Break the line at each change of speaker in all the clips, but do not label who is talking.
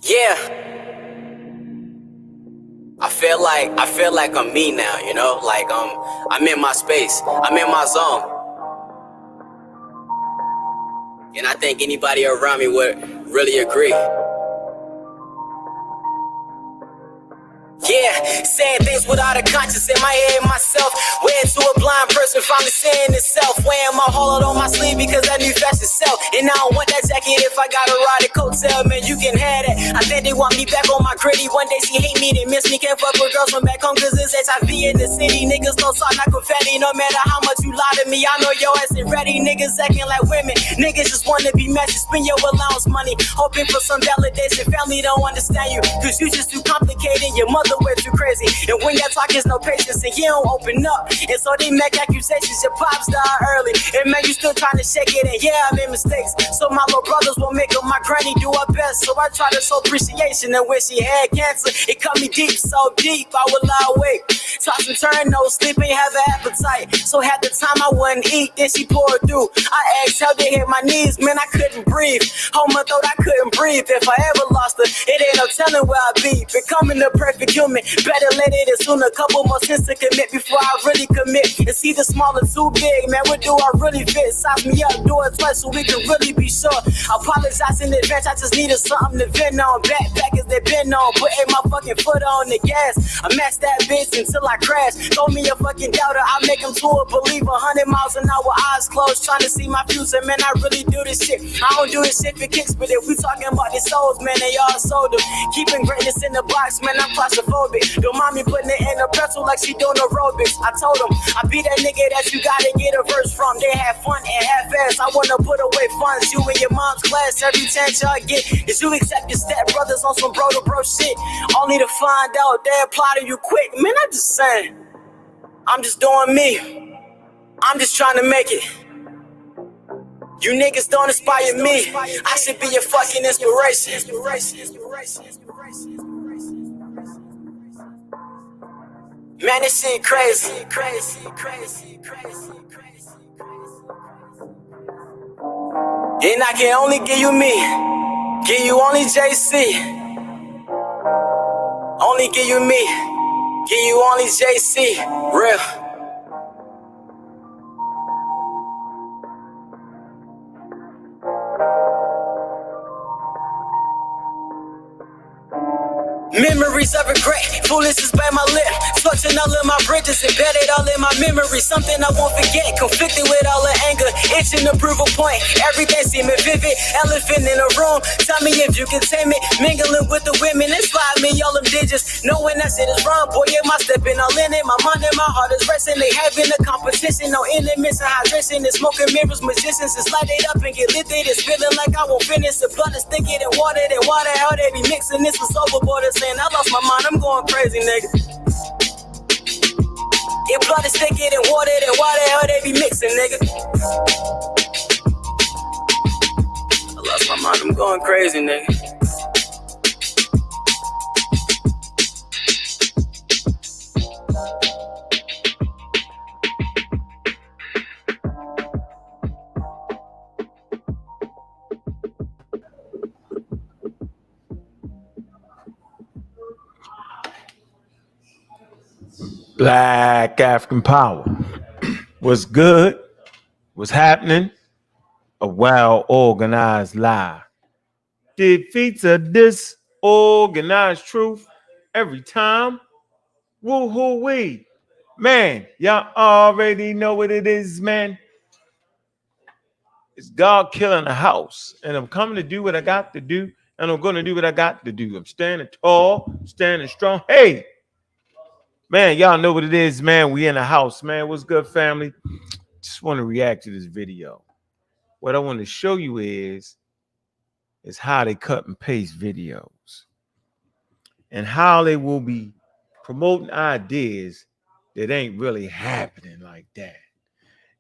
Yeah, I feel like I'm me now, you know? Like I'm in my space. I'm in my zone. And I think anybody around me would really agree. Yeah, saying things without a conscience in my head myself. Way into a blind person finally saying itself. Wearing my hollow on my sleeve because I knew fashion self. And I don't want that jacket if I gotta ride a coattail, man, you can have that. I think they want me back on my gritty. One day she hate me, they miss me. Can't fuck with girls from back home cause it's HIV in the city. Niggas don't talk not confetti. No matter how much you lie to me, I know your ass ain't ready. Niggas acting like women. Niggas just wanna be messy. Spend your allowance money, hoping for some validation. Family don't understand you cause you just too complicated. Your mother way too crazy. And when y'all talk, there's no patience, and you don't open up. And so they make accusations. Your pops died early, and man, you still trying to shake it. And yeah, I made mistakes. So my little brothers will make up. My granny do her best. So I try to show appreciation. And when she had cancer, it cut me deep, so deep. I would lie awake, toss and turn, no sleep, ain't have an appetite. So half the time I wouldn't eat, then she poured through. I exhaled, they hit my knees, man, I couldn't breathe. Hold my throat, I couldn't breathe. If I ever lost her, it ain't no telling where I'd be. Becoming the perfect human, better let it in soon. A couple more sins to commit before I really commit. And see the small or too big, man, what do I really fit? Size me up, do it twice so we can really be sure. I apologize in advance, I just needed something to vent on. Backpackers they been on, putting my fucking foot on the gas. I maxed that bitch until I crash. Throw me a fucking doubter, I make him to a believer. 100 miles an hour, eyes closed, trying to see my future. Man, I really do this shit. I don't do this shit for kicks, but if we talking about the souls, man, they all sold them. Keeping greatness in the box, man, I'm claustrophobic. Don't mind me putting it in a pretzel like she doing aerobics. I told them, I be that nigga that you gotta get a verse from. They have fun and have fast. I wanna put away funds. You and your mom's class, every chance y'all get is you accept your step brothers on some bro to bro shit. Only to find out they apply to you quick. Man, I'm just saying, I'm just doing me. I'm just trying to make it. You niggas don't inspire me. I should be your fucking inspiration. Man, this shit crazy. And I can only give you me. Give you only JC. Only give you me. Give you only JC. Real. Memories of regret, foolishness by my lip. Touching all of my bridges, embedded all in my memory. Something I won't forget, conflicted with all the anger. Itching to prove a point, everything seeming vivid. Elephant in a room, tell me if you can tame it. Mingling with the women, inspire me all them digits. Knowing that shit is wrong, boy, am I stepping all in it. My mind and my heart is racing. They having a competition, no intermittent hydration. It's smoking mirrors, magicians, it's light it up and get lifted. It's feeling like I won't finish. The blood is thicker than water, how they be mixing. This is overboard. I lost my mind, I'm going crazy, nigga. Your blood is thicker than water, why the hell they be mixing, nigga? I lost my mind, I'm going crazy, nigga.
Black African power. What's good? What's happening? A well-organized lie defeats a disorganized truth every time. Woo-hoo-wee. Man, y'all already know what it is, man. It's God killing the house. And I'm coming to do what I got to do. And I'm going to do what I got to do. I'm standing tall, standing strong. Hey, man, y'all know what it is, man. We in the house, man. What's good, family? Just want to react to this video. What I want to show you is how they cut and paste videos and how they will be promoting ideas that ain't really happening like that.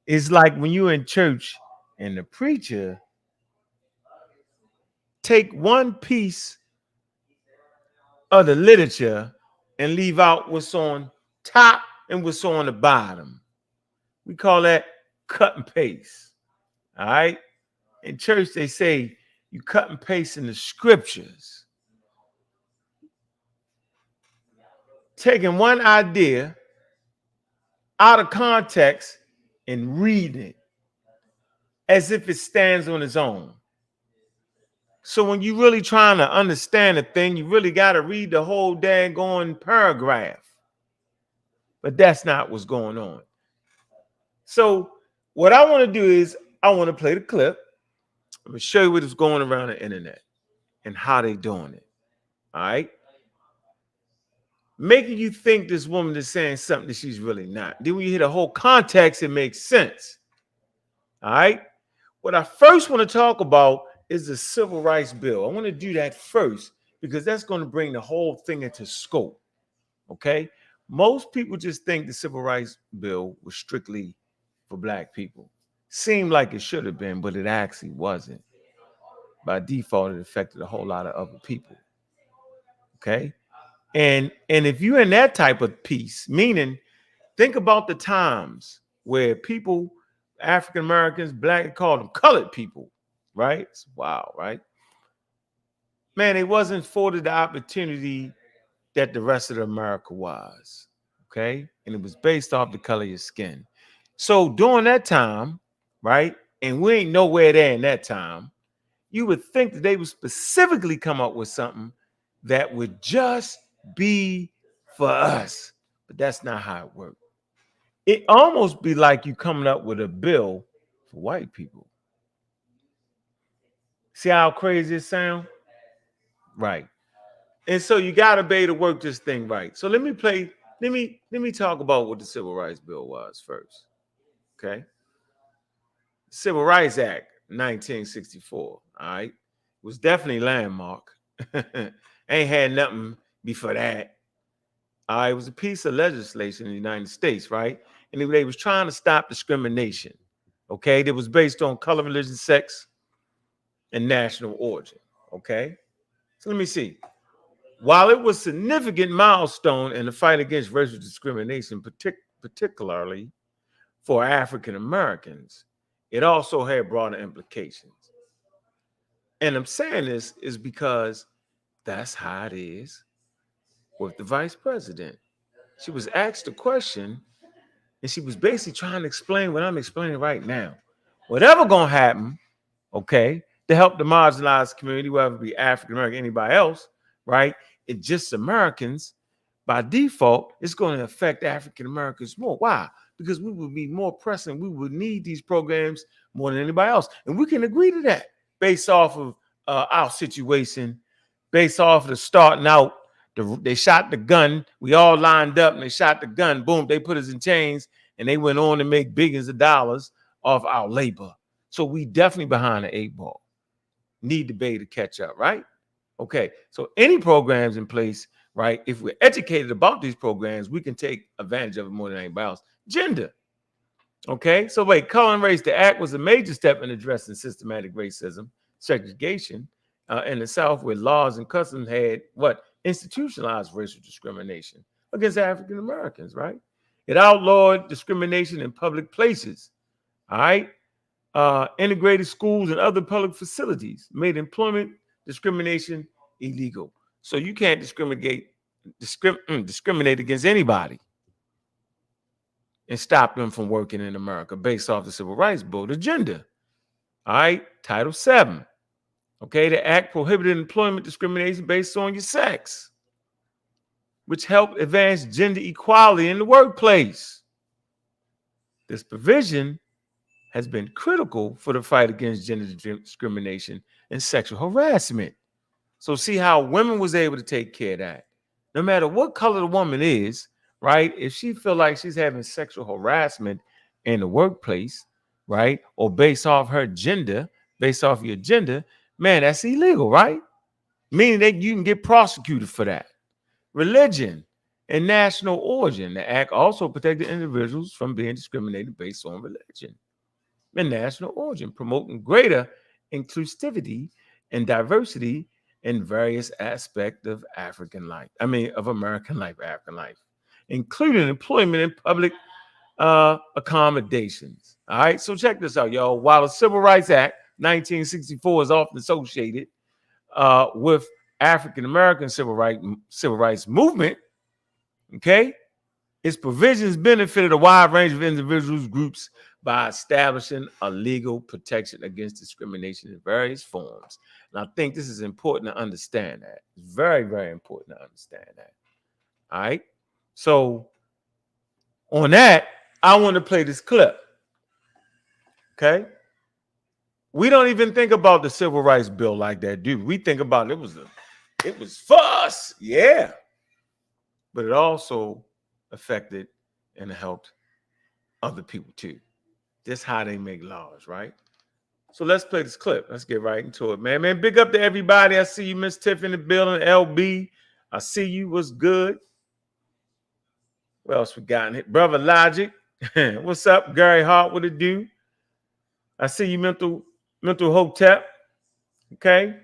It's like when you're in church and the preacher take one piece of the literature and leave out what's on top and what's on the bottom. We call that cut and paste. All right. In church, they say you cut and paste in the scriptures. taking one idea out of context and reading it as if it stands on its own. So when you're really trying to understand a thing, you really got to read the whole daggone paragraph. But that's not what's going on. So what I want to do is I want to play the clip. I'm going to show you what is going around the internet and how they doing it. All right. Making you think this woman is saying something that she's really not. Then when you hear the whole context, it makes sense. All right. What I first want to talk about is the Civil Rights Bill. I want to do that first because that's going to bring the whole thing into scope. Okay. Most people just think the Civil Rights Bill was strictly for Black people. Seemed like it should have been, but it actually wasn't. By default, it affected a whole lot of other people. Okay. And if you're in that type of piece, meaning think about the times where people, African Americans, Black, called them colored people, right? It's wow, right? Man, it wasn't afforded the opportunity that the rest of America was, okay? And it was based off the color of your skin. So during that time, right? And we ain't nowhere there in that time, you would think that they would specifically come up with something that would just be for us. But that's not how it worked. It almost be like you coming up with a bill for white people. See how crazy it sounds? Right. And so you gotta be able to work this thing right. So let me talk about what the Civil Rights Bill was first. Okay. Civil Rights Act 1964. All right. It was definitely landmark. Ain't had nothing before that. It was a piece of legislation in the United States, right? And they was trying to stop discrimination. Okay. That was based on color, religion, sex, and national origin. Okay. So let me see. While it was a significant milestone in the fight against racial discrimination, particularly for African Americans, it also had broader implications. And I'm saying this is because that's how it is with the vice president. She was asked a question and she was basically trying to explain what I'm explaining right now. Whatever gonna happen, okay, to help the marginalized community, whether it be African American, anybody else, right? It's just Americans. By default, it's going to affect African Americans more. Why? Because we would be more pressing. We would need these programs more than anybody else. And we can agree to that based off of our situation, based off of the starting out. They shot the gun. We all lined up and they shot the gun. Boom, they put us in chains and they went on to make billions of dollars off our labor. So we definitely behind the 8 ball. Need to be able to catch up, right? Okay, so any programs in place, right? If we're educated about these programs, we can take advantage of it more than anybody else. Gender. Okay, so wait, color and race. The act was a major step in addressing systematic racism, segregation in the South, where laws and customs had what? Institutionalized racial discrimination against African Americans, right? It outlawed discrimination in public places, all right? Integrated schools and other public facilities, made employment discrimination illegal. So you can't discriminate against anybody and stop them from working in America based off the Civil Rights Bill, the gender. All right, Title VII. Okay, the act prohibited employment discrimination based on your sex, which helped advance gender equality in the workplace. This provision has been critical for the fight against gender discrimination and sexual harassment. So see how women was able to take care of that. No matter what color the woman is, right? If she feel like she's having sexual harassment in the workplace, right? Or based off her gender, based off your gender, man, that's illegal, right? Meaning that you can get prosecuted for that. Religion and national origin. The act also protected individuals from being discriminated based on religion and national origin, promoting greater inclusivity and diversity in various aspects of African life. Of American life, African life, including employment and public accommodations. All right, so check this out, y'all. While the Civil Rights Act 1964 is often associated with African American civil rights movement, Okay? Its provisions benefited a wide range of individuals, groups by establishing a legal protection against discrimination in various forms. And I think this is important to understand that. It's very, very important to understand that. All right? So, on that, I want to play this clip. Okay? We don't even think about the civil rights bill like that, do we? We think about it was for us, yeah. But it also affected and helped other people too. This how they make laws, right? So let's play this clip. Let's get right into it, man. Man, big up to everybody. I see you, Miss Tiff in the building. LB, I see you. What's good? What else we got in here? Brother Logic. What's up? Gary Hart, what it do? I see you, mental hotep. Okay.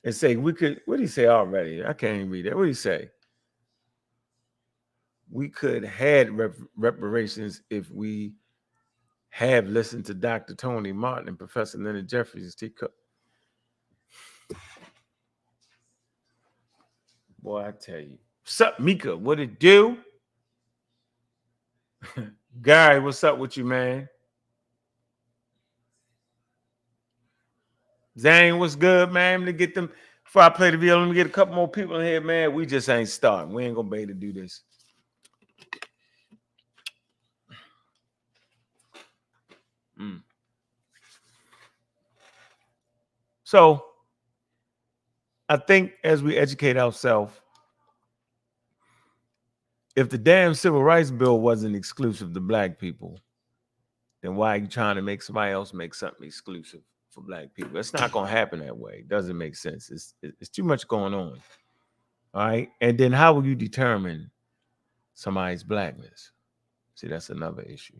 And say we could, what did he say already? I can't even read that. What did he say? We could had reparations if we have listened to Dr. Tony Martin and Professor Leonard Jeffries. Boy, I tell you. What's up, Mika? What it do? Gary, what's up with you, man? Zane, what's good, man? Let me get them, before I play the video, let me get a couple more people in here, man. We just ain't starting. We ain't gonna be able to do this. So I think as we educate ourselves, if the damn civil rights bill wasn't exclusive to black people, then why are you trying to make somebody else make something exclusive for black people? It's not going to happen that way. It doesn't make sense. It's too much going on. All right. And then how will you determine somebody's blackness? See, that's another issue.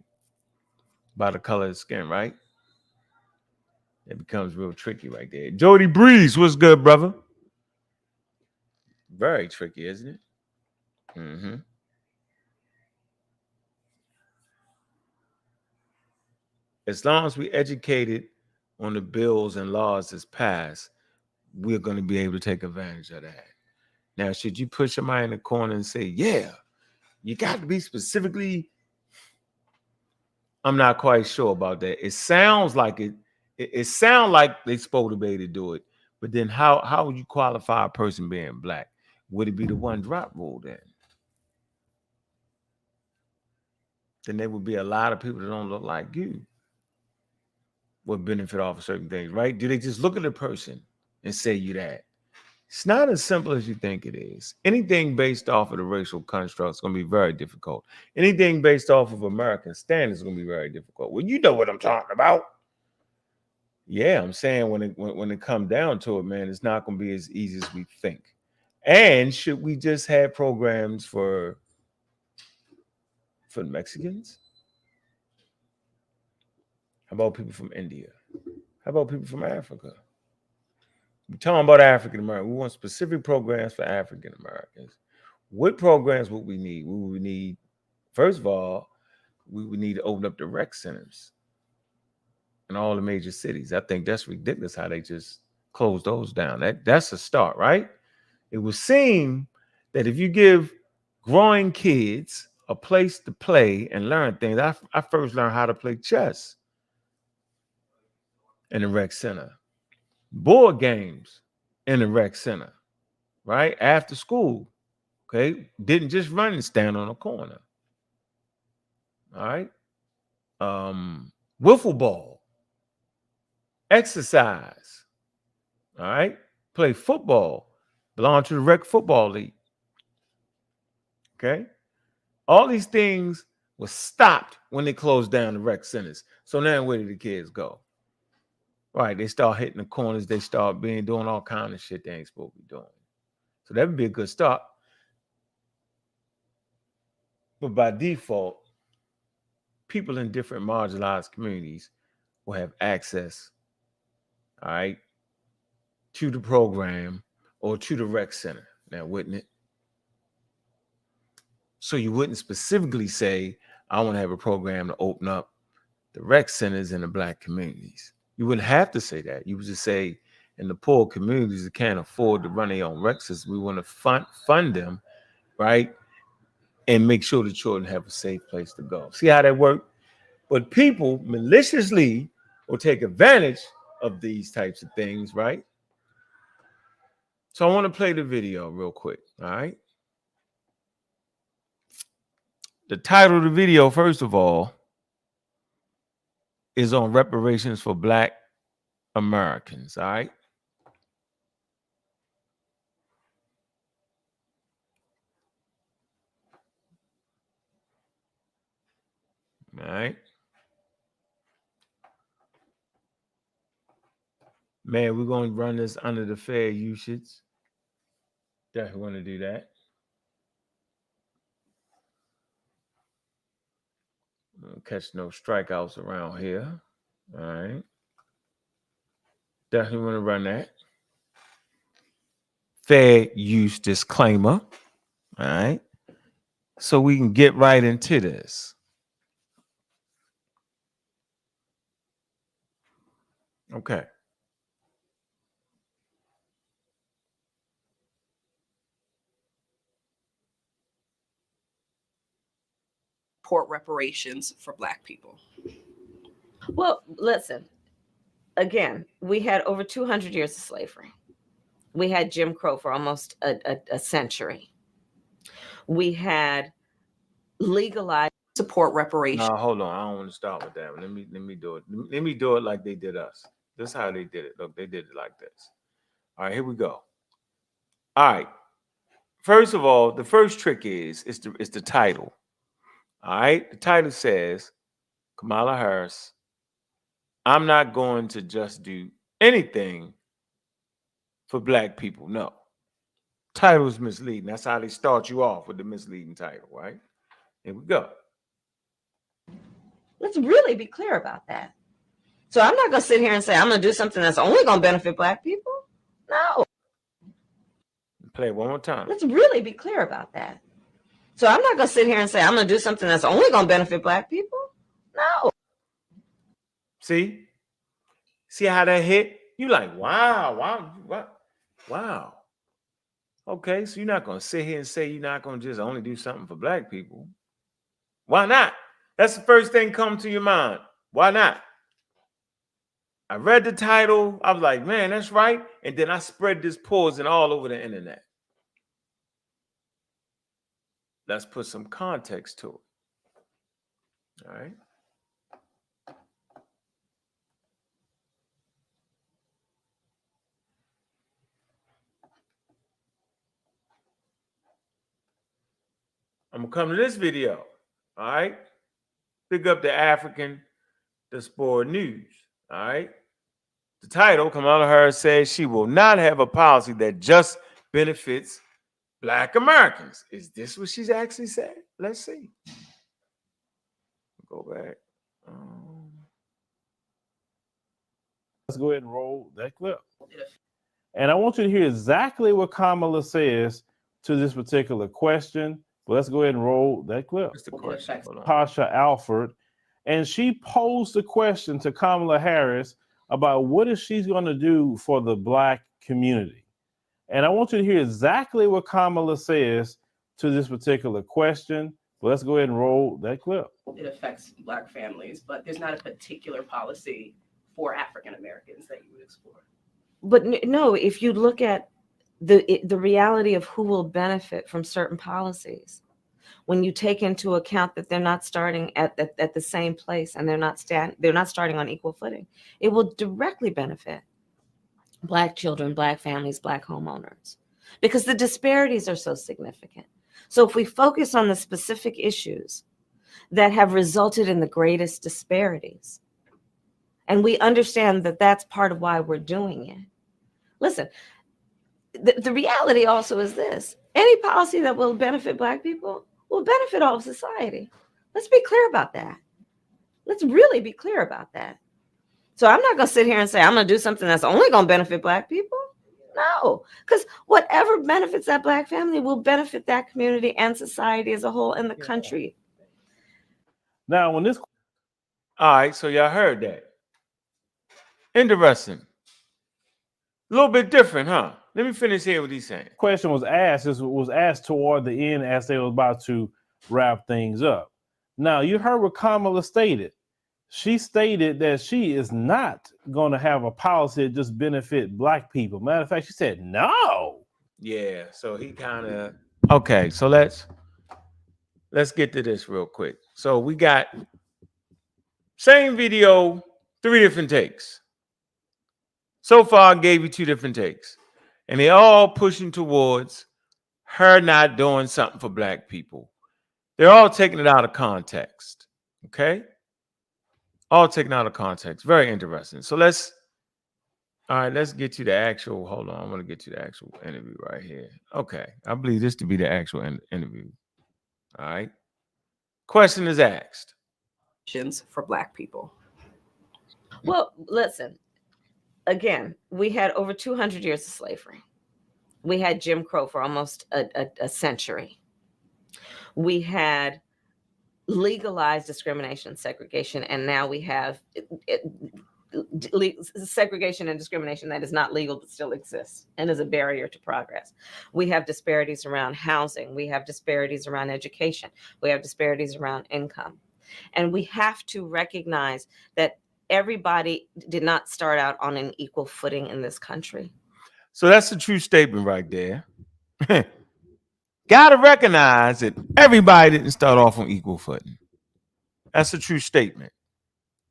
By the color of the skin, right? It becomes real tricky right there. Jody Breeze, what's good, brother? Very tricky, isn't it? Mm-hmm. As long as we educated on the bills and laws that's passed, we're going to be able to take advantage of that. Now, should you push somebody in the corner and say, yeah, you got to be specifically, I'm not quite sure about that. It sounds like it sounds like they're supposed to be able to do it. But then how would you qualify a person being black? Would it be the one drop rule then? Then there would be a lot of people that don't look like you would benefit off of certain things, right? Do they just look at the person and say you that? It's not as simple as you think it is. Anything based off of the racial construct is going to be very difficult. Anything based off of American standards is going to be very difficult. Well, you know what I'm talking about. Yeah, I'm saying when it comes down to it, man, it's not going to be as easy as we think. And should we just have programs for the Mexicans? How about people from India? How about people from Africa? We're talking about African Americans. We want specific programs for African Americans. What programs would we need? We would need, first of all, we would need to open up the rec centers in all the major cities. I think that's ridiculous how they just closed those down. That's a start, right? It would seem that if you give growing kids a place to play and learn things, I first learned how to play chess in the rec center, board games in the rec center, right? After school, okay? Didn't just run and stand on a corner, all right? Wiffle ball, exercise, all right? Play football, belong to the rec football league, okay? All these things were stopped when they closed down the rec centers. So now where did the kids go? Right, they start hitting the corners. They start doing all kind of shit they ain't supposed to be doing. So that would be a good start. But by default, people in different marginalized communities will have access, all right, to the program or to the rec center. Now, wouldn't it? So you wouldn't specifically say, I want to have a program to open up the rec centers in the black communities. You wouldn't have to say that. You would just say, in the poor communities that can't afford to run their own rec centers, we want to fund them, right? and make sure the children have a safe place to go. See how that works? But people maliciously will take advantage of these types of things, right? So I want to play the video real quick. All right. The title of the video, first of all, is on reparations for Black Americans. All right. All right. Man, we're going to run this under the fair usage. Definitely want to do that. Don't catch no strikeouts around here. All right. Definitely want to run that. Fair use disclaimer. All right. So we can get right into this. Okay.
Support reparations for Black people.
Well, listen, again, we had over 200 years of slavery. We had Jim Crow for almost a century. We had legalized
support reparations.
No, hold on. I don't want to start with that. Let me do it. Let me do it like they did us. This is how they did it. Look, they did it like this. All right, here we go. All right. First of all, the first trick is the title. All right. The title says, Kamala Harris, I'm not going to just do anything for Black people. No. Title is misleading. That's how they start you off with the misleading title, right? Here we go.
Let's really be clear about that. So I'm not going to sit here and say I'm going to do something that's only going to benefit Black people. No.
Play it one more time.
Let's really be clear about that. So I'm not going to sit here and say I'm going to do something that's only going to benefit Black people. No.
See? See how that hit? You like, wow. Okay, so you're not going to sit here and say you're not going to just only do something for Black people. Why not? That's the first thing come to your mind. Why not? I read the title. I was like, man, that's right. And then I spread this poison all over the internet. Let's put some context to it. All right. I'm going to come to this video. All right. Pick up the African Diaspora News. All right. The title, Kamala Harris says she will not have a policy that just benefits Black Americans. Is this what she's actually said? Let's see. Go back.
Let's go ahead and roll that clip. And I want you to hear exactly what Kamala says to this particular question. But let's go ahead and roll that clip.
What's the question?
Tasha Alford. And she posed the question to Kamala Harris about what is she going to do for the Black community. And I want you to hear exactly what Kamala says to this particular question. But let's go ahead and roll that clip.
It affects Black families, but there's not a particular policy for African Americans that you would explore.
But no, if you look at the reality of who will benefit from certain policies, when you take into account that they're not starting at the same place and they're not starting on equal footing, it will directly benefit Black children, Black families, Black homeowners, because the disparities are so significant. So if we focus on the specific issues that have resulted in the greatest disparities, and we understand that that's part of why we're doing it. Listen, the reality also is this: any policy that will benefit Black people will benefit all of society. Let's be clear about that. Let's really be clear about that. So I'm not going to sit here and say I'm going to do something that's only going to benefit Black people. No, because whatever benefits that Black family will benefit that community and society as a whole and the country.
Now, when this...
All right, so y'all heard that. Interesting. A little bit different, huh? Let me finish here what he's saying.
Question was asked. This was asked toward the end as they were about to wrap things up. Now, you heard what Kamala stated. She stated that she is not going to have a policy that just benefit black people. Matter of fact, she said no.
Yeah, so he kind of okay. So let's get to this real quick. So we got same video, 3 different takes. So far, I gave you 2 different takes, and they all pushing towards her not doing something for black people. They're all taking it out of context. Okay, all taken out of context. Very interesting. So all right, let's get to the actual. Hold on, I'm gonna get to the actual interview right here. Okay, I believe this to be the actual interview. All right. Question is asked.
For Black people.
Well, listen, again, we had over 200 years of slavery. We had Jim Crow for almost a century. We had legalized discrimination, segregation, and now we have segregation and discrimination that is not legal but still exists and is a barrier to progress. We have disparities around housing. We have disparities around education. We have disparities around income. And we have to recognize that everybody did not start out on an equal footing in this country.
So that's a true statement right there. Got to recognize that everybody didn't start off on equal footing. That's a true statement.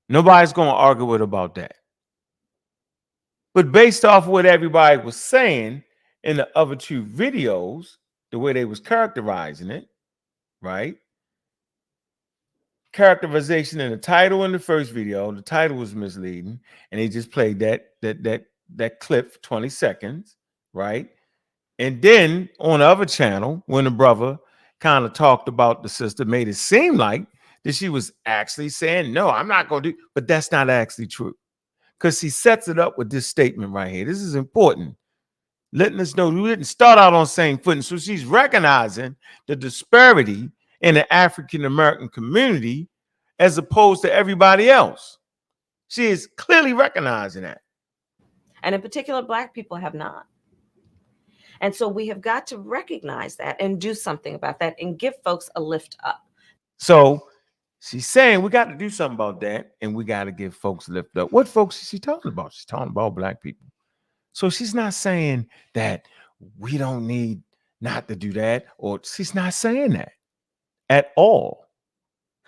Nobody's going to argue with about that. But based off what everybody was saying in the other 2 videos, the way they was characterizing it, right? Characterization in the title in the first video, the title was misleading, and they just played that clip for 20 seconds, right? And then on the other channel, when the brother kind of talked about the sister, made it seem like that she was actually saying, no, I'm not going to do, but that's not actually true. Because he sets it up with this statement right here. This is important. Letting us know we didn't start out on the same footing. So she's recognizing the disparity in the African American community as opposed to everybody else. She is clearly recognizing that.
And in particular, Black people have not. And so we have got to recognize that and do something about that and give folks a lift up.
So she's saying we got to do something about that, and we got to give folks a lift up. What folks is she talking about? She's talking about Black people. So she's not saying that we don't need not to do that, or she's not saying that at all.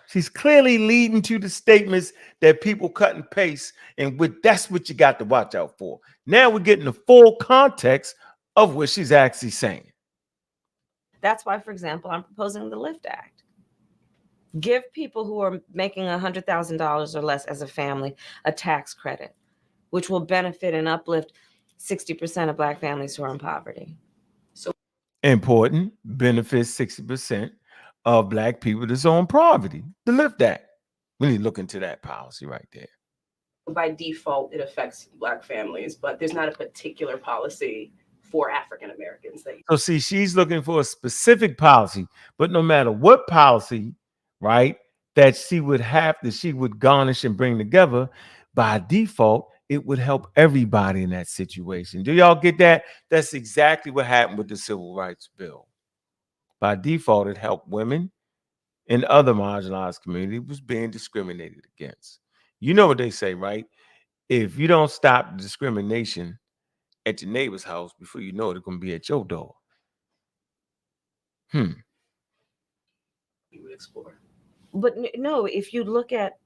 She's clearly leading to the statements that people cut and paste, and that's what you got to watch out for. Now we're getting the full context of what she's actually saying.
That's why, for example, I'm proposing the LIFT Act. Give people who are making $100,000 or less as a family a tax credit, which will benefit and uplift 60% of Black families who are in poverty.
So
important, benefits 60% of Black people that's on poverty. The LIFT Act. We need to look into that policy right there.
by default, it affects Black families, but there's not a particular policy for African Americans.
So see, she's looking for a specific policy, but no matter what policy, right, that she would garnish and bring together, by default, it would help everybody in that situation. Do y'all get that? That's exactly what happened with the Civil Rights Bill. By default, it helped women and other marginalized communities was being discriminated against. You know what they say, right? If you don't stop the discrimination at your neighbor's house, before you know it, it's going to be at your door.
We would explore.
But no, if you look at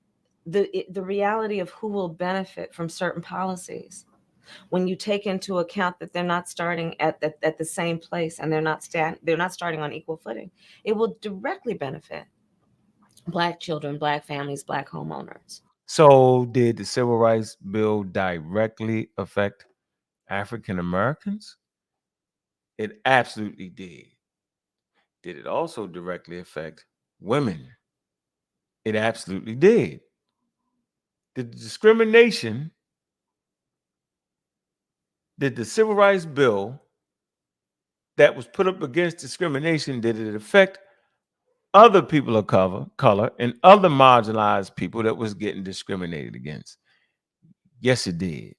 the reality of who will benefit from certain policies, when you take into account that they're not starting at the same place and they're not starting on equal footing, it will directly benefit Black children, Black families, Black homeowners.
So did the Civil Rights Bill directly affect African Americans? It absolutely did. Did it also directly affect women? It absolutely did. Did the discrimination, did the Civil Rights Bill that was put up against discrimination, did it affect other people of color and other marginalized people that was getting discriminated against? Yes, it did.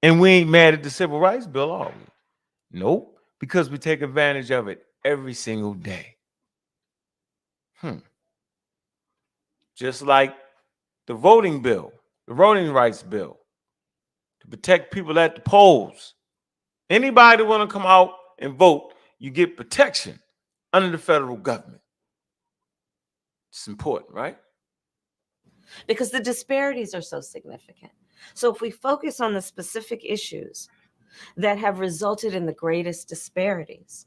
And we ain't mad at the Civil Rights Bill, are we? Nope, because we take advantage of it every single day. Just like the voting bill, the voting rights bill, to protect people at the polls. Anybody want to come out and vote, you get protection under the federal government. It's important, right?
Because the disparities are so significant. So if we focus on the specific issues that have resulted in the greatest disparities,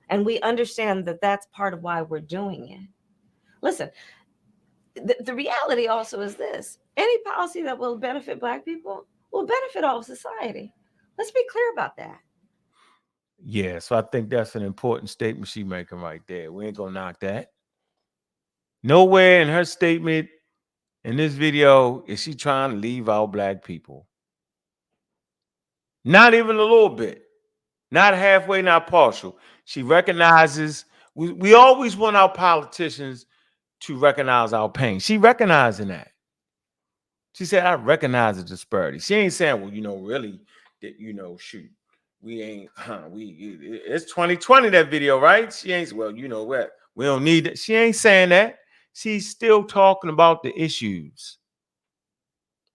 and we understand that that's part of why we're doing it. Listen, the reality also is this: any policy that will benefit Black people will benefit all of society. Let's be clear about that.
Yeah, so I think that's an important statement she's making right there. We ain't gonna knock that. Nowhere in her statement in this video is she trying to leave out Black people. Not even a little bit. Not halfway, not partial. She recognizes, we always want our politicians to recognize our pain. She recognizing that. She said, I recognize the disparity. She ain't saying, well, really, that, shoot, we ain't, it's 2020, that video, right? She ain't, well, you know what? We don't need it. She ain't saying that. She's still talking about the issues.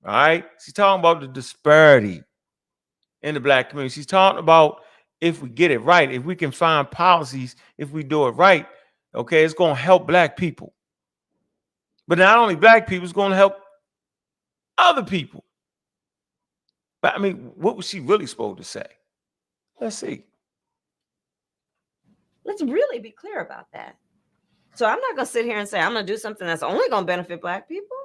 All right? She's talking about the disparity in the Black community. She's talking about if we get it right, if we can find policies, if we do it right, okay, it's going to help Black people. But not only Black people, it's going to help other people. But I mean, what was she really supposed to say? Let's see.
Let's really be clear about that. So I'm not going to sit here and say I'm going to do something that's only going to benefit Black people.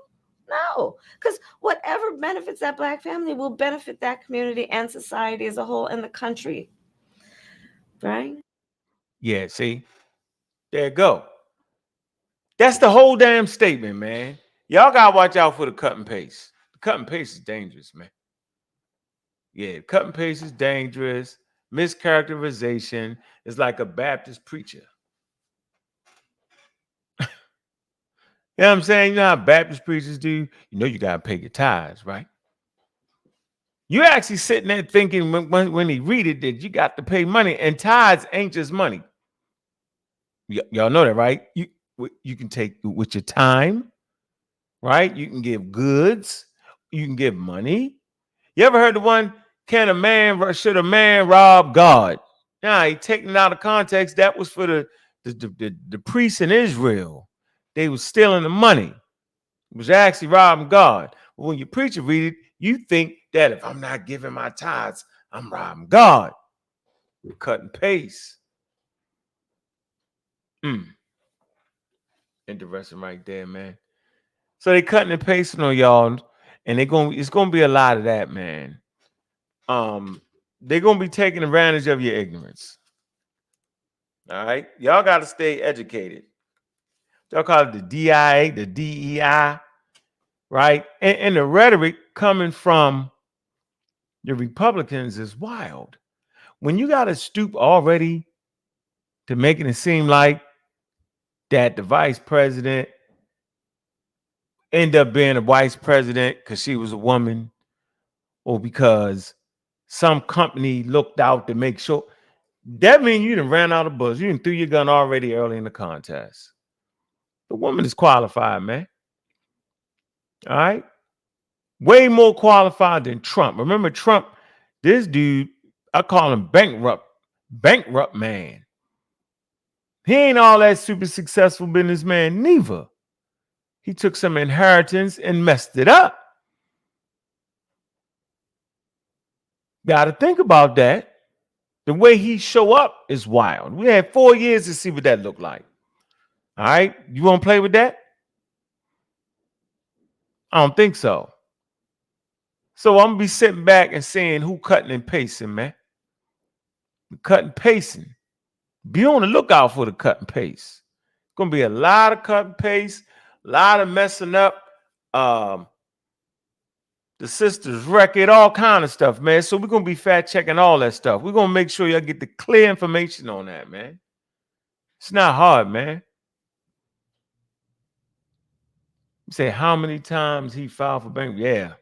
No, because whatever benefits that Black family will benefit that community and society as a whole and the country. Right?
Yeah, see? There you go. That's the whole damn statement, man. Y'all got to watch out for the cut and paste. The cut and paste is dangerous, man. Yeah, cut and paste is dangerous. Mischaracterization is like a Baptist preacher. You know what I'm saying? You know how Baptist preachers do? You got to pay your tithes, right? You're actually sitting there thinking when he read it that you got to pay money, and tithes ain't just money. Y'all know that, right? You can take with your time, right? You can give goods. You can give money. You ever heard the one, should a man rob God? Nah, he taken it out of context. That was for the priests in Israel. They was stealing the money. It was actually robbing God. But when your preacher read it, you think that if I'm not giving my tithes, I'm robbing God. We're cut and paste. Interesting right there, man. So they cutting and pasting on y'all, and it's gonna be a lot of that, man. They're gonna be taking advantage of your ignorance. All right, y'all got to stay educated. Y'all call it the DIA, the DEI, right? And the rhetoric coming from the Republicans is wild. When you got to stoop already to making it seem like that the vice president end up being a vice president because she was a woman, or because some company looked out to make sure, that means you done ran out of bullets. You done threw your gun already early in the contest. The woman is qualified, man. All right. Way more qualified than Trump. Remember Trump, this dude, I call him bankrupt man. He ain't all that super successful businessman neither. He took some inheritance and messed it up. Got to think about that. The way he show up is wild. We had 4 years to see what that looked like. All right. You want to play with that? I don't think so. So I'm going to be sitting back and saying who cutting and pasting, man. Cut and pasting. Be on the lookout for the cut and paste. Going to be a lot of cut and paste, a lot of messing up. The sister's record, all kind of stuff, man. So we're going to be fact checking all that stuff. We're going to make sure y'all get the clear information on that, man. It's not hard, man. You say how many times he filed for bankruptcy? Yeah.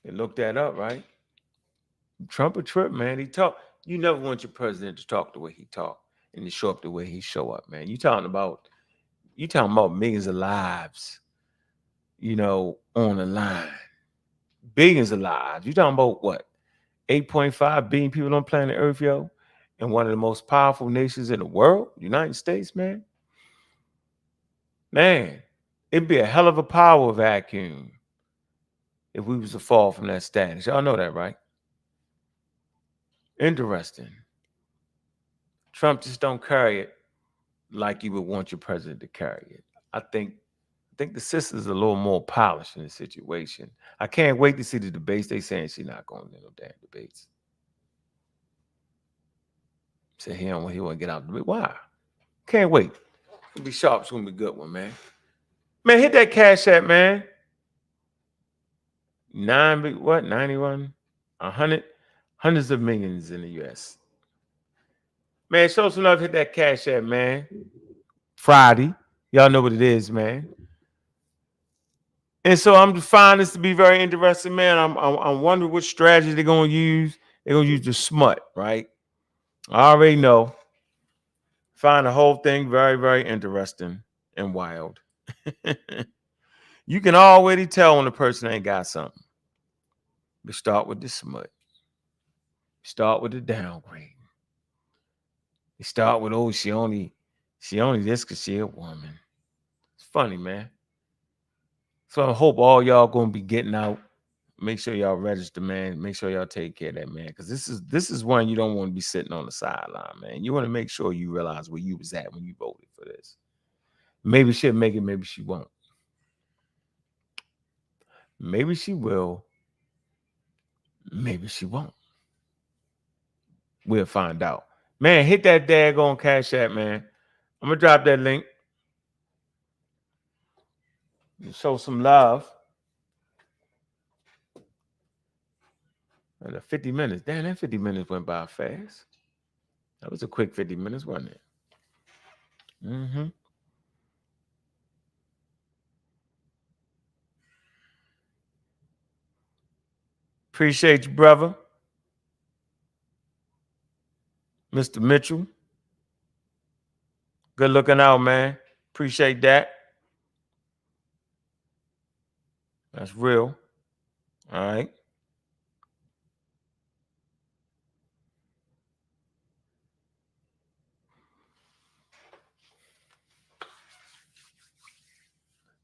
They looked that up, right? Trump a trip, man. He talked. You never want your president to talk the way he talk and to show up the way he show up, man. You talking about millions of lives, on the line. Billions of lives. You talking about what? 8.5 billion people on planet Earth, yo, and one of the most powerful nations in the world, United States, man. Man, it'd be a hell of a power vacuum if we was to fall from that status. Y'all know that, right? Interesting. Trump just don't carry it like you would want your president to carry it. I think the sister's a little more polished in the situation. I can't wait to see the debates. They saying she's not going to no damn debates. Say he want to get out the debate. Why? Can't wait. It'll be sharp. It's gonna be a good one, man. Man, hit that Cash App, man. 91, 100, hundreds of millions in the US. Man, show some love. Hit that Cash App, man. Friday. Y'all know what it is, man. And so I'm just finding this to be very interesting, man. I'm wondering what strategy they're gonna use. They're gonna use the smut, right? I already know. Find the whole thing very, very interesting and wild. You can already tell when a person ain't got something. But start with the smut. Start with the downgrade. You start with, oh, she only this because she a woman. It's funny, man. So I hope all y'all gonna be getting out. Make sure y'all register, man. Make sure y'all take care of that, man. Because this is one you don't want to be sitting on the sideline, man. You want to make sure you realize where you was at when you voted for this. Maybe she'll make it, maybe she won't. Maybe she will. Maybe she won't. We'll find out. Man, hit that daggone Cash App, man. I'm gonna drop that link. Show some love. And 50 minutes. Damn, that 50 minutes went by fast. That was a quick 50 minutes, wasn't it? Mm-hmm. Appreciate you, brother. Mr. Mitchell. Good looking out, man. Appreciate that. That's real. All right.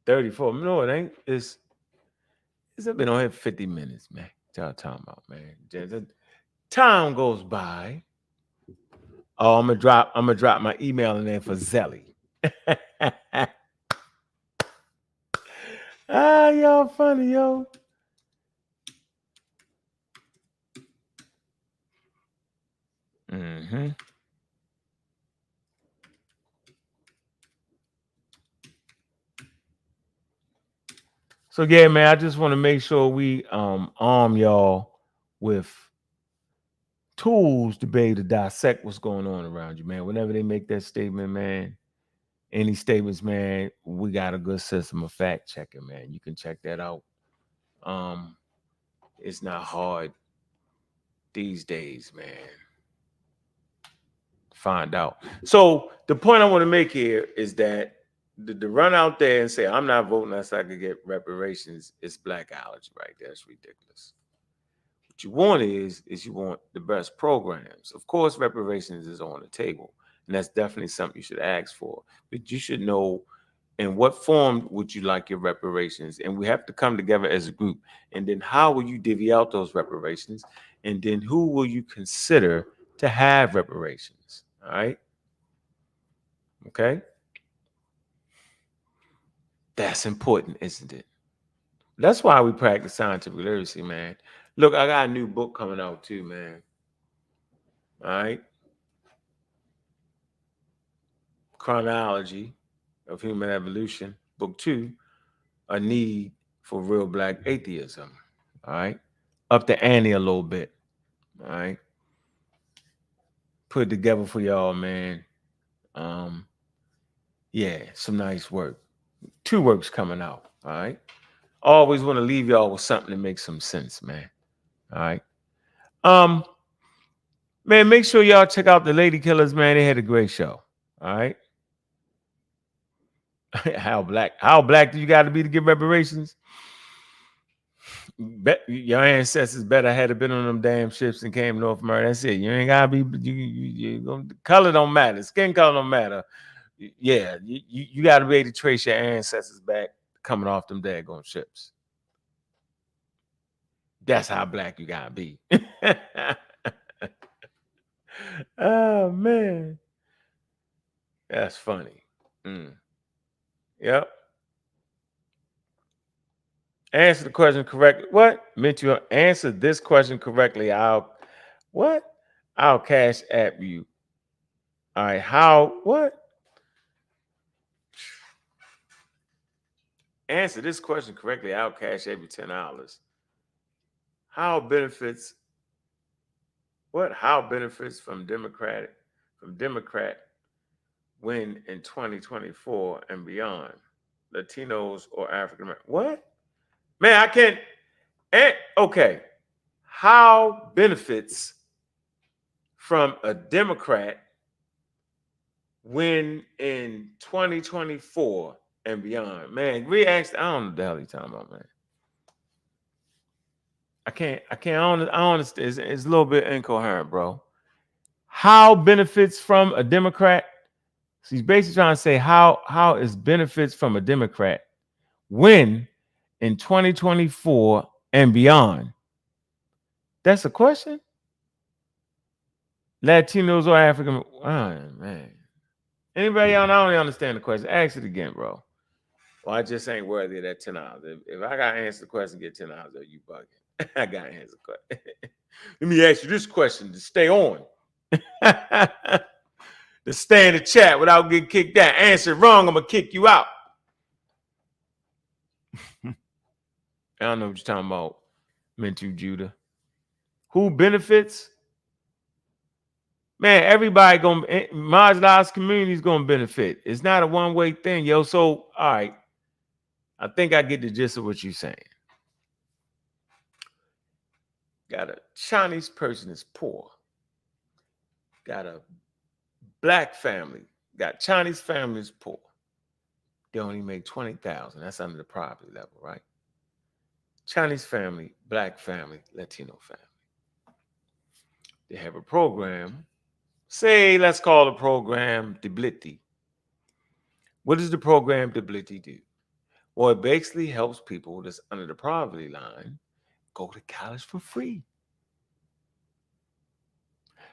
$34. No, it ain't. It's been on here 50 minutes, man. Y'all talking about, man. Time goes by. Oh, I'm gonna drop my email in there for Zelly. Y'all funny, yo. Mm-hmm. So yeah, man, I just want to make sure we arm y'all with tools to be able to dissect what's going on around you, man. Whenever they make that statement, man, any statements, man, we got a good system of fact checking, man. You can check that out. It's not hard these days, man. Find out. So the point I want to make here is that to run out there and say I'm not voting unless I could get reparations is blackology right there. That's ridiculous. What you want is you want the best programs. Of course, reparations is on the table, and that's definitely something you should ask for. But you should know in what form would you like your reparations, and we have to come together as a group. And then how will you divvy out those reparations, and then who will you consider to have reparations? All right. Okay. That's important, isn't it? That's why we practice scientific literacy, man. Look, I got a new book coming out too, man. All right. Chronology of Human Evolution, Book 2, A Need for Real Black Atheism. All right. Up the ante a little bit. All right. Put it together for y'all, man. Yeah, some nice work. 2 works coming out. All right. Always want to leave y'all with something that makes some sense, man. All right. Man, make sure y'all check out the Lady Killers, man. They had a great show. All right. How black do you got to be to get reparations? Bet your ancestors better had been on them damn ships and came to North America. That's it. You ain't gotta be. Color don't matter. Skin color don't matter. Yeah, you got to be able to trace your ancestors back coming off them daggone ships. That's how black you gotta be. Oh man, that's funny. Yep. Answer the question correctly. What? Meant you answer this question correctly. I'll cash app you. All right. How? What? Answer this question correctly. I'll cash app you $10. How benefits? What? How benefits from Democrat win in 2024 and beyond? Latinos or African American? What? Man, I can't. Okay. How benefits from a Democrat win in 2024 and beyond? Man, I don't know what the hell you're talking about, man. I don't understand. It's a little bit incoherent, bro. How benefits from a Democrat? So he's basically trying to say how is benefits from a Democrat win in 2024 and beyond? That's a question? Latinos or African? Oh, man. Anybody else? I don't understand the question. Ask it again, bro. Well, I just ain't worthy of that $10. If I got to answer the question, get $10, are you bugging? I got to answer the question. Let me ask you this question to stay on. To stay in the chat without getting kicked out. Answer wrong, I'm going to kick you out. I don't know what you're talking about, Mintu Judah. Who benefits? Man, everybody marginalized communities gonna benefit. It's not a one-way thing, yo. So, all right. I think I get the gist of what you're saying. Got a Chinese person is poor. Got a black family. Got Chinese families poor. They only make $20,000. That's under the poverty level, right? Chinese family, black family, Latino family. They have a program. Say, let's call the program Debility. What does the program Debility do? Well, it basically helps people that's under the poverty line go to college for free.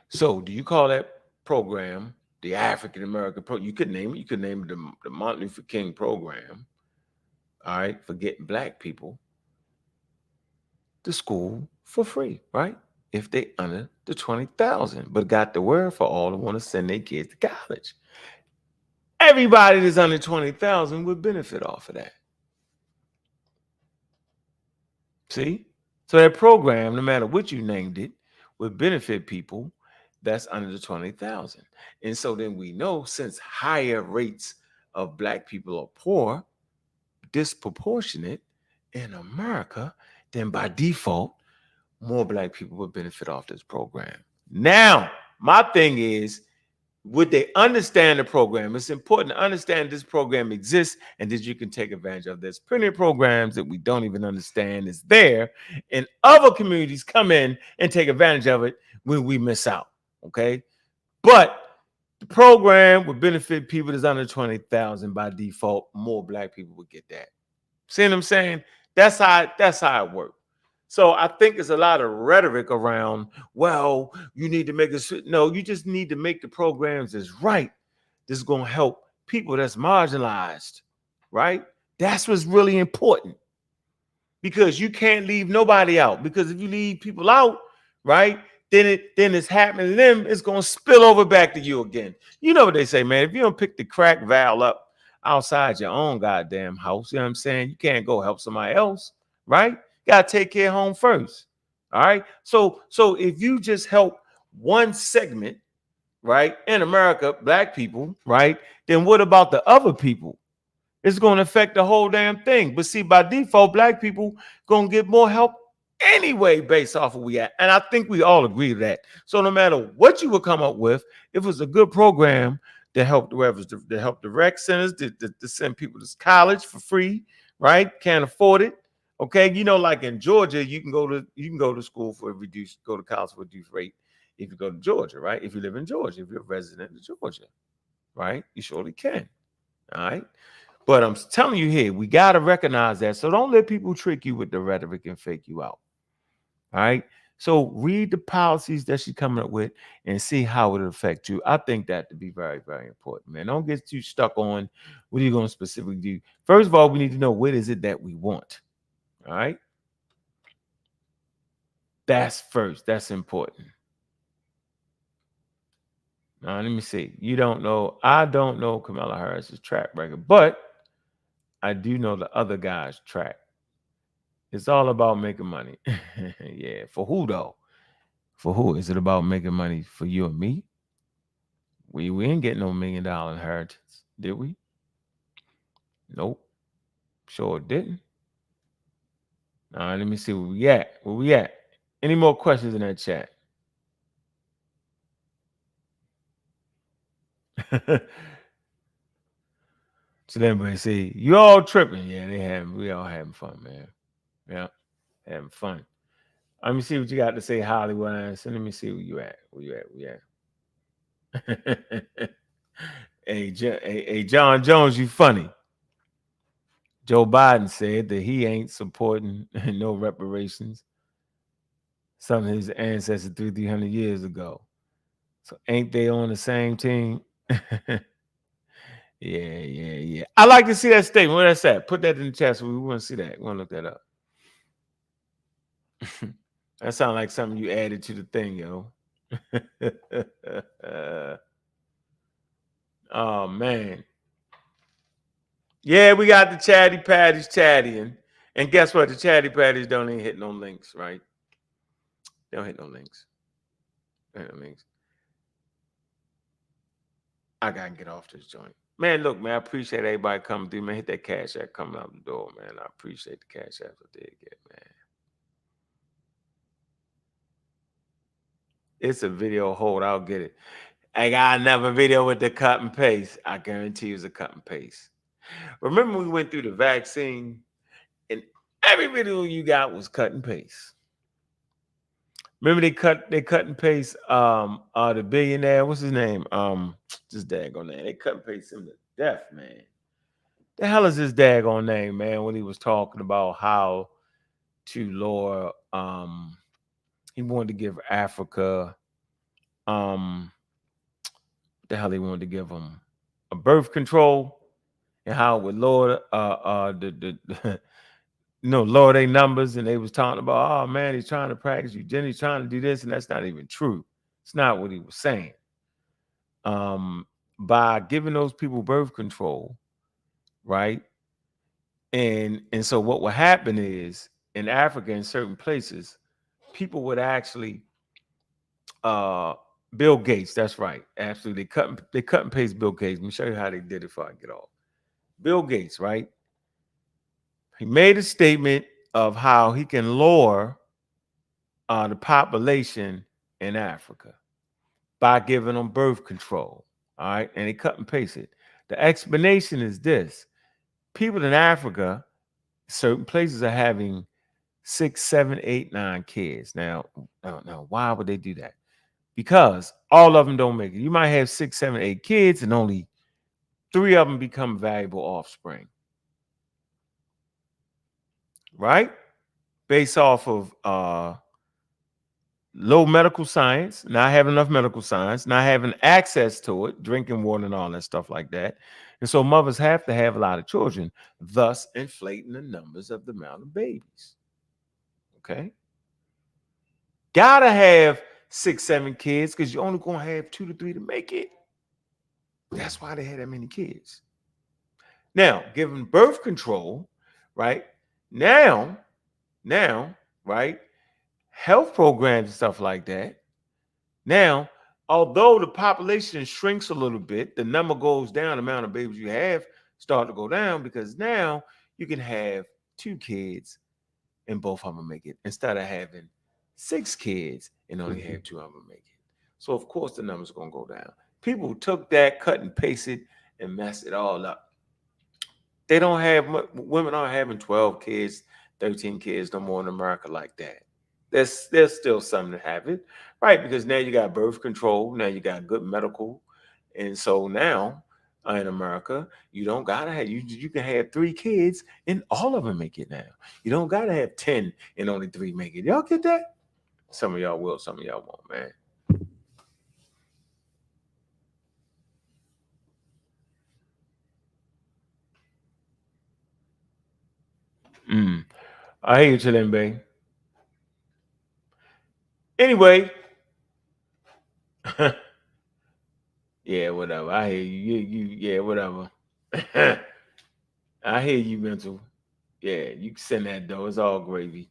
So, do you call that program the African American program? You could name it. You could name it the Martin Luther King program. All right, for getting black people to school for free, right? If they under the 20,000, but got the word for all that want to send their kids to college. Everybody that's under 20,000 would benefit off of that. See? So that program, no matter what you named it, would benefit people that's under the 20,000. And so then we know, since higher rates of black people are poor, disproportionate in America, then by default, more black people would benefit off this program. Now, my thing is, would they understand the program? It's important to understand this program exists and that you can take advantage of. There's plenty of programs that we don't even understand is there, and other communities come in and take advantage of it when we miss out, okay? But the program would benefit people that's under 20,000 by default. More black people would get that. See what I'm saying? That's how it works. So I think there's a lot of rhetoric around, well, you need to make it. No, you just need to make the programs that's right. This is going to help people that's marginalized, right? That's what's really important. Because you can't leave nobody out. Because if you leave people out, right, then it's happening to them. It's going to spill over back to you again. You know what they say, man. If you don't pick the crack valve up outside your own goddamn house, you know what I'm saying? You can't go help somebody else, right? You got to take care of home first. All right. So if you just help one segment, right, in America, black people, right, then what about the other people? It's going to affect the whole damn thing. But see, by default, black people going to get more help anyway based off of we at. And I think we all agree to that. So no matter what you would come up with, if it was a good program to help to help the rec centers, to send people to college for free, right? Can't afford it. Okay, like in Georgia, you can go to school for a reduced, go to college for a reduced rate if you go to Georgia, right? If you live in Georgia, if you're a resident of Georgia, right? You surely can. All right. But I'm telling you here, we got to recognize that. So don't let people trick you with the rhetoric and fake you out. All right. So read the policies that she's coming up with and see how it affect you. I think that to be very, very important, man. Don't get too stuck on what are you going to specifically do. First of all, we need to know what is it that we want. All right. That's first. That's important. Now, let me see. You don't know. I don't know Kamala Harris's track record, but I do know the other guy's track. It's all about making money. Yeah. For who, though? For who? Is it about making money for you and me? We ain't getting no $1 million inheritance, did we? Nope. Sure didn't. All right, let me see where we at. Where we at? Any more questions in that chat? So everybody see you all tripping. Yeah, we all having fun, man. Yeah, having fun. Let me see what you got to say, Hollywood answer. Let me see where you at. Where you at? Hey, John Jones, you funny. Joe Biden said that he ain't supporting no reparations. Some of his ancestors 300 years ago. So ain't they on the same team? Yeah. I like to see that statement. Where that's at? Put that in the chat so we want to see that. We want to look that up. That sounds like something you added to the thing, yo. Oh man. Yeah, we got the chatty patties chattying. And guess what? The chatty patties don't even hit no links, right? They don't hit no links. They don't hit no links. I gotta get off this joint. Man, look, man, I appreciate everybody coming through, man. Hit that cash app coming out the door, man. I appreciate the cash app I did get, man. It's a video hold. I'll get it. I got another video with the cut and paste. I guarantee you it's a cut and paste. Remember we went through the vaccine and every video you got was cut and paste. Remember they cut and paste the billionaire, what's his name? Just daggone name. They cut and paste him to death, man. The hell is his daggone name, man, when he was talking about how to lower he wanted to give Africa the hell he wanted to give them a birth control and how it would lower the lower their numbers, and they was talking about, oh man, he's trying to practice eugenics, he's trying to do this, and that's not even true. It's not what he was saying. By giving those people birth control, right? And so what would happen is in Africa, in certain places, people would actually Bill Gates, that's right. Absolutely. They cut and paste Bill Gates. Let me show you how they did it before I get off. Bill Gates, right? He made a statement of how he can lower the population in Africa by giving them birth control. All right. And he cut and paste it. The explanation is this: people in Africa, certain places are having 6, 7, 8, 9 kids. Now, why would they do that? Because all of them don't make it. You might have 6, 7, 8 kids, and only 3 of them become valuable offspring. Right? Based off of low medical science, not having enough medical science, not having access to it, drinking water and all that stuff like that. And so mothers have to have a lot of children, thus inflating the numbers of the amount of babies. Okay? Gotta have 6, 7 kids because you're only gonna have 2 to 3 to make it. That's why they had that many kids. Now, given birth control, right? Now, right? Health programs and stuff like that. Now, although the population shrinks a little bit, the number goes down, the amount of babies you have start to go down because now you can have 2 kids and both of them make it, instead of having 6 kids and only have 2 of them make it. So of course the numbers are gonna go down. People took that, cut and pasted, and messed it all up. They don't have women aren't having 12 kids, 13 kids no more in America like that. There's still some that have it, right? Because now you got birth control, now you got good medical, and so now in America you don't gotta have you can have 3 kids and all of them make it now. You don't gotta have 10 and only 3 make it. Y'all get that? Some of y'all will, some of y'all won't, man. I hear you, chillin', babe. Anyway, yeah, whatever. I hear you. Yeah, whatever. I hear you, mental. Yeah, you can send that though. It's all gravy.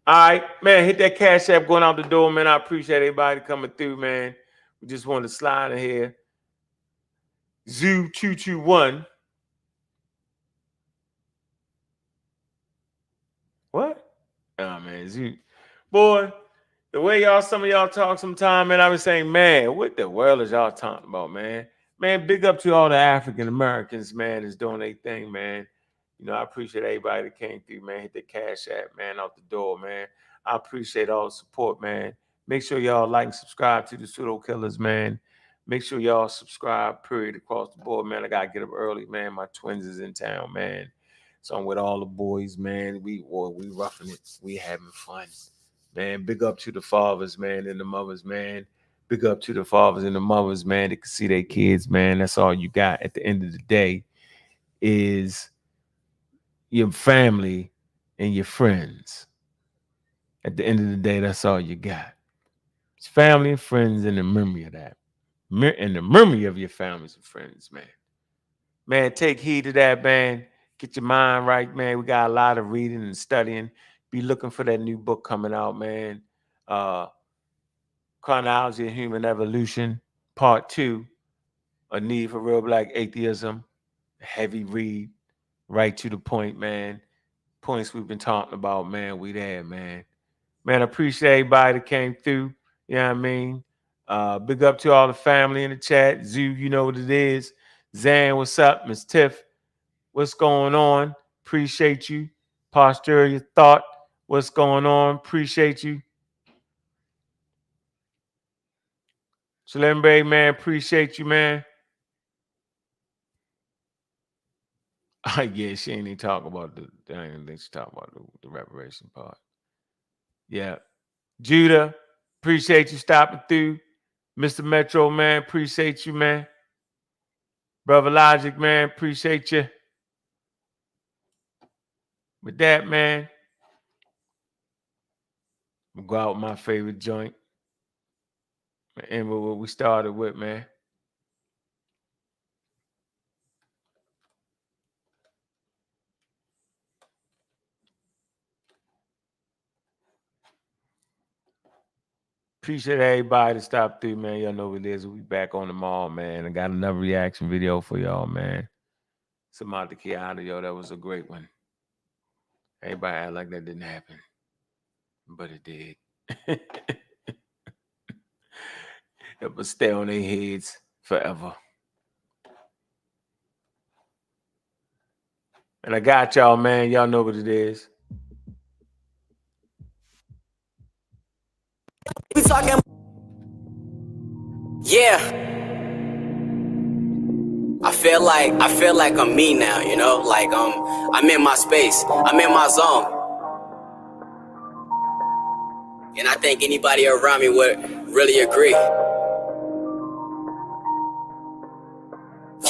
All right, man. Hit that cash app going out the door, man. I appreciate everybody coming through, man. We just wanted to slide in here. Zoo221. What? Oh man, Zoo. Boy, the way some of y'all talk sometime, man, I was saying, man, what the world is y'all talking about, man? Man, big up to all the African Americans, man, that's doing their thing, man. You know, I appreciate everybody that came through, man. Hit the cash app, man, out the door, man. I appreciate all the support, man. Make sure y'all like and subscribe to the Pseudo Killers, man. Make sure y'all subscribe, period, across the board, man. I gotta get up early, man. My twins is in town, man. So I'm with all the boys, man. We roughing it. We having fun. Man, big up to the fathers, man, and the mothers, man. Big up to the fathers and the mothers, man, that can see their kids, man. That's all you got at the end of the day is your family and your friends. At the end of the day, that's all you got. It's family and friends and the memory of that. And the memory of your families and friends, man. Man, take heed of that, man. Get your mind right, man. We got a lot of reading and studying. Be looking for that new book coming out, man. Chronology of Human Evolution, Part 2. A Need for Real Black Atheism. Heavy read. Right to the point, man. Points we've been talking about, man. We there, man. Man, I appreciate everybody that came through. You know what I mean? Big up to all the family in the chat. Zoo, you know what it is. Zan, what's up? Miss Tiff, what's going on? Appreciate you. Posterior Thought, what's going on? Appreciate you. Slim Bay, man, appreciate you, man. I guess she ain't even talk about I ain't think she talk about the reparation part. Yeah. Judah, appreciate you stopping through. Mr. Metro, man, appreciate you, man. Brother Logic, man, appreciate you. With that, man, I'm gonna go out with my favorite joint. And what we started with, man. Appreciate everybody that stopped through, man. Y'all know what it is. We back on the mall, man. I got another reaction video for y'all, man. Samantha Kiana, yo, that was a great one. Everybody act like that didn't happen. But it did. It will stay on their heads forever. And I got y'all, man. Y'all know what it is.
We talking. Yeah. I feel like I'm me now, you know? Like I'm in my space. I'm in my zone. And I think anybody around me would really agree.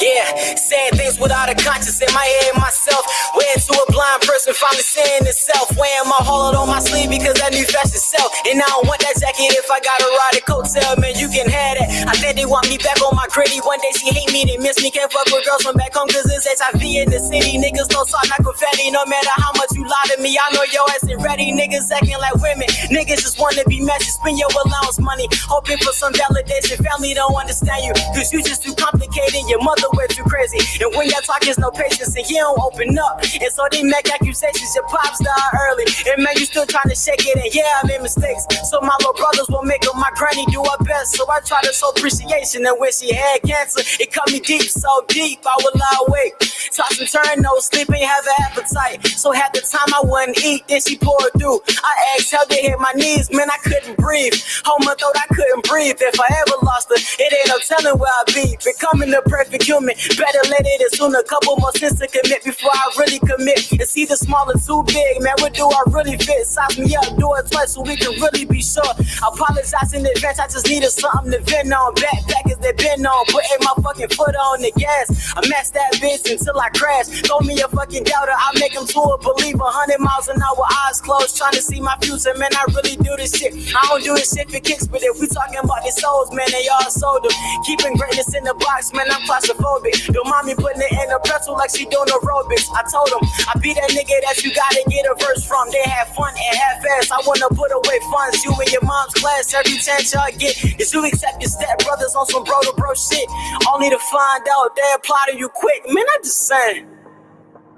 Yeah, saying things without a conscience in my head myself. Way into a blind person finally seeing itself. Wearing my heart on my sleeve because that new fashion self. And I don't want that jacket if I gotta ride a coattail, man, you can have it. I think they want me back on my gritty. One day she hate me, they miss me. Can't fuck with girls from back home cause it's HIV in the city. Niggas don't talk like confetti. No matter how much you lie to me, I know your ass ain't ready. Niggas acting like women. Niggas just wanna be messy. Spend your allowance money, hoping for some validation. Family don't understand you cause you just too complicated. Your mother wear you crazy. And when y'all talk, there's no patience, and you don't open up. And so they make accusations, your pop star early. And man, you still trying to shake it, and yeah, I made mistakes. So my little brothers will make up, my granny do her best. So I try to show appreciation, and when she had cancer, it cut me deep, so deep, I would lie awake. Toss and turn, no sleep, ain't have an appetite. So had the time I wouldn't eat, then she poured through. I exhaled, they hit my knees, man, I couldn't breathe. Hold my throat, I couldn't breathe. If I ever lost her, it ain't no telling where I'd be. Becoming a perfect human, better let it in soon. A couple more sins to commit before I really commit. It's either small or too big, man, what do I really fit? Size me up, do it twice so we can really be sure. Apologize in advance, I just needed something to vent on. Backpackers they been on, putting my fucking foot on the gas. I match that bitch until I crash. Throw me a fucking doubter, I make him to a believer. 100 miles an hour, eyes closed, trying to see my future. Man, I really do this shit. I don't do this shit for kicks, but if we talking about the souls, man, they all sold them. Keeping greatness in the box, man, I'm claustrophobic. Your mommy putting it in a pretzel like she doing aerobics. I told them, I be that nigga that you gotta get a verse from. They have fun and have fast. I wanna put away funds. You and your mom's class, every chance y'all get is you accept your step brothers on some bro to bro shit. Only to find out they apply to you quick. Man, I'm just saying,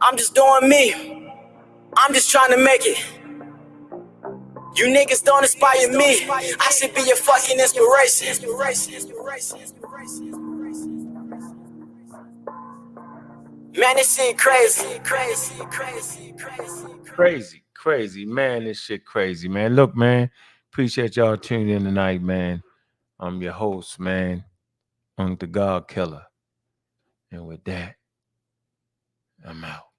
I'm just doing me. I'm just trying to make it. You niggas don't inspire me. I should be your fucking inspiration. Man, this shit crazy.
Crazy, man. This shit crazy, man. Look, man, appreciate y'all tuning in tonight, man. I'm your host, man. I'm the God Killer. And with that, I'm out.